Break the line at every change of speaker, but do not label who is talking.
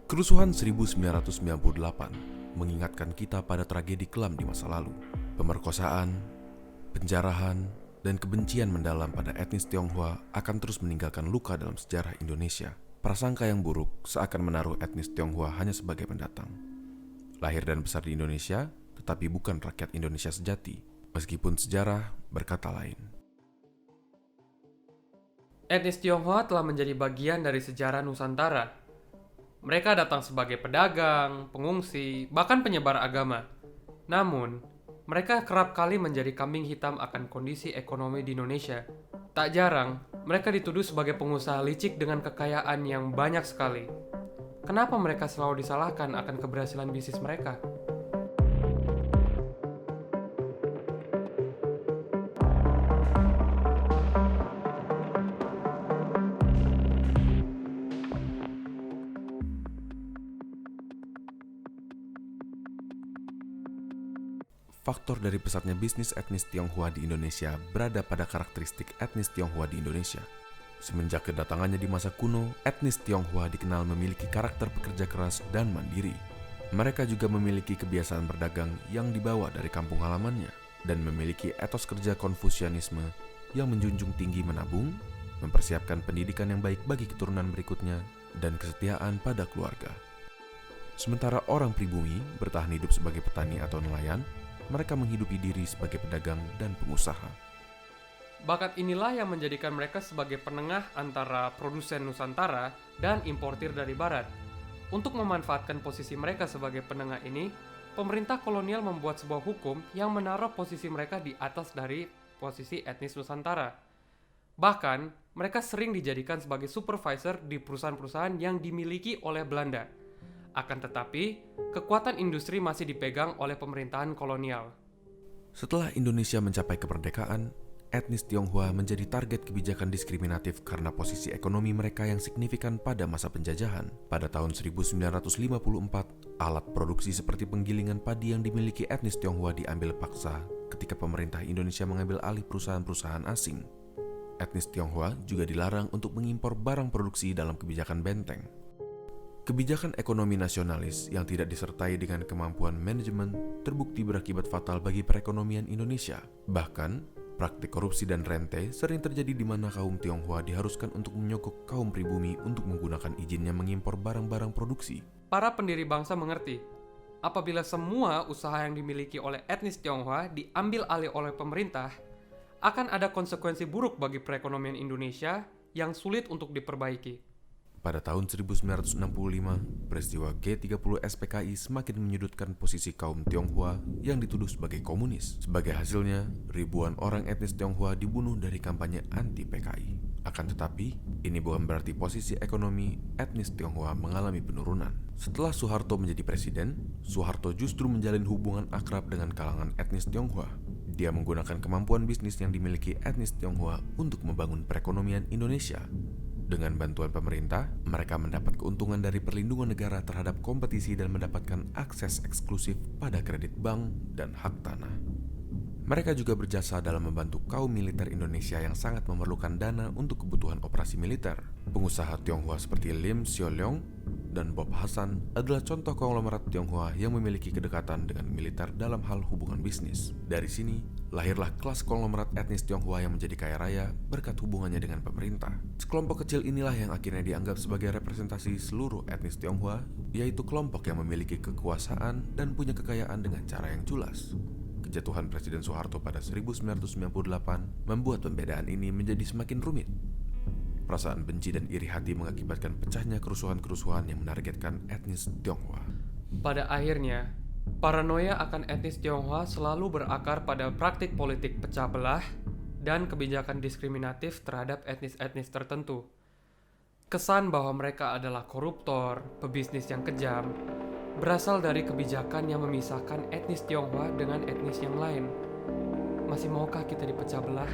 Kerusuhan 1998 mengingatkan kita pada tragedi kelam di masa lalu. Pemerkosaan, penjarahan, dan kebencian mendalam pada etnis Tionghoa akan terus meninggalkan luka dalam sejarah Indonesia. Prasangka yang buruk seakan menaruh etnis Tionghoa hanya sebagai pendatang. Lahir dan besar di Indonesia, tetapi bukan rakyat Indonesia sejati, meskipun sejarah berkata lain.
Etnis Tionghoa telah menjadi bagian dari sejarah Nusantara. Mereka datang sebagai pedagang, pengungsi, bahkan penyebar agama. Namun, mereka kerap kali menjadi kambing hitam akan kondisi ekonomi di Indonesia. Tak jarang, mereka dituduh sebagai pengusaha licik dengan kekayaan yang banyak sekali. Kenapa mereka selalu disalahkan akan keberhasilan bisnis mereka?
Faktor dari pesatnya bisnis etnis Tionghoa di Indonesia berada pada karakteristik etnis Tionghoa di Indonesia. Semenjak kedatangannya di masa kuno, etnis Tionghoa dikenal memiliki karakter pekerja keras dan mandiri. Mereka juga memiliki kebiasaan berdagang yang dibawa dari kampung halamannya dan memiliki etos kerja Konfusianisme yang menjunjung tinggi menabung, mempersiapkan pendidikan yang baik bagi keturunan berikutnya, dan kesetiaan pada keluarga. Sementara orang pribumi bertahan hidup sebagai petani atau nelayan, mereka menghidupi diri sebagai pedagang dan pengusaha.
Bakat inilah yang menjadikan mereka sebagai penengah antara produsen Nusantara dan importir dari Barat. Untuk memanfaatkan posisi mereka sebagai penengah ini, pemerintah kolonial membuat sebuah hukum yang menaruh posisi mereka di atas dari posisi etnis Nusantara. Bahkan, mereka sering dijadikan sebagai supervisor di perusahaan-perusahaan yang dimiliki oleh Belanda. Akan tetapi, kekuatan industri masih dipegang oleh pemerintahan kolonial.
Setelah Indonesia mencapai kemerdekaan, etnis Tionghoa menjadi target kebijakan diskriminatif karena posisi ekonomi mereka yang signifikan pada masa penjajahan. Pada tahun 1954, alat produksi seperti penggilingan padi yang dimiliki etnis Tionghoa diambil paksa ketika pemerintah Indonesia mengambil alih perusahaan-perusahaan asing. Etnis Tionghoa juga dilarang untuk mengimpor barang produksi dalam kebijakan benteng. Kebijakan ekonomi nasionalis yang tidak disertai dengan kemampuan manajemen terbukti berakibat fatal bagi perekonomian Indonesia. Bahkan, praktik korupsi dan rente sering terjadi di mana kaum Tionghoa diharuskan untuk menyogok kaum pribumi untuk menggunakan izinnya mengimpor barang-barang produksi.
Para pendiri bangsa mengerti, apabila semua usaha yang dimiliki oleh etnis Tionghoa diambil alih oleh pemerintah, akan ada konsekuensi buruk bagi perekonomian Indonesia yang sulit untuk diperbaiki.
Pada tahun 1965, peristiwa G30 SPKI semakin menyudutkan posisi kaum Tionghoa yang dituduh sebagai komunis. Sebagai hasilnya, ribuan orang etnis Tionghoa dibunuh dari kampanye anti-PKI. Akan tetapi, ini bukan berarti posisi ekonomi etnis Tionghoa mengalami penurunan. Setelah Soeharto menjadi presiden, Soeharto justru menjalin hubungan akrab dengan kalangan etnis Tionghoa. Dia menggunakan kemampuan bisnis yang dimiliki etnis Tionghoa untuk membangun perekonomian Indonesia. Dengan bantuan pemerintah, mereka mendapat keuntungan dari perlindungan negara terhadap kompetisi dan mendapatkan akses eksklusif pada kredit bank dan hak tanah. Mereka juga berjasa dalam membantu kaum militer Indonesia yang sangat memerlukan dana untuk kebutuhan operasi militer. Pengusaha Tionghoa seperti Lim Siu Leong dan Bob Hasan adalah contoh konglomerat Tionghoa yang memiliki kedekatan dengan militer dalam hal hubungan bisnis. Dari sini, lahirlah kelas konglomerat etnis Tionghoa yang menjadi kaya raya berkat hubungannya dengan pemerintah. Sekelompok kecil inilah yang akhirnya dianggap sebagai representasi seluruh etnis Tionghoa, yaitu kelompok yang memiliki kekuasaan dan punya kekayaan dengan cara yang culas. Kejatuhan Presiden Soeharto pada 1998 membuat pembedaan ini menjadi semakin rumit. Perasaan benci dan iri hati mengakibatkan pecahnya kerusuhan-kerusuhan yang menargetkan etnis Tionghoa.
Pada akhirnya, paranoia akan etnis Tionghoa selalu berakar pada praktik politik pecah belah dan kebijakan diskriminatif terhadap etnis-etnis tertentu. Kesan bahwa mereka adalah koruptor, pebisnis yang kejam, berasal dari kebijakan yang memisahkan etnis Tionghoa dengan etnis yang lain. Masih maukah kita dipecah belah?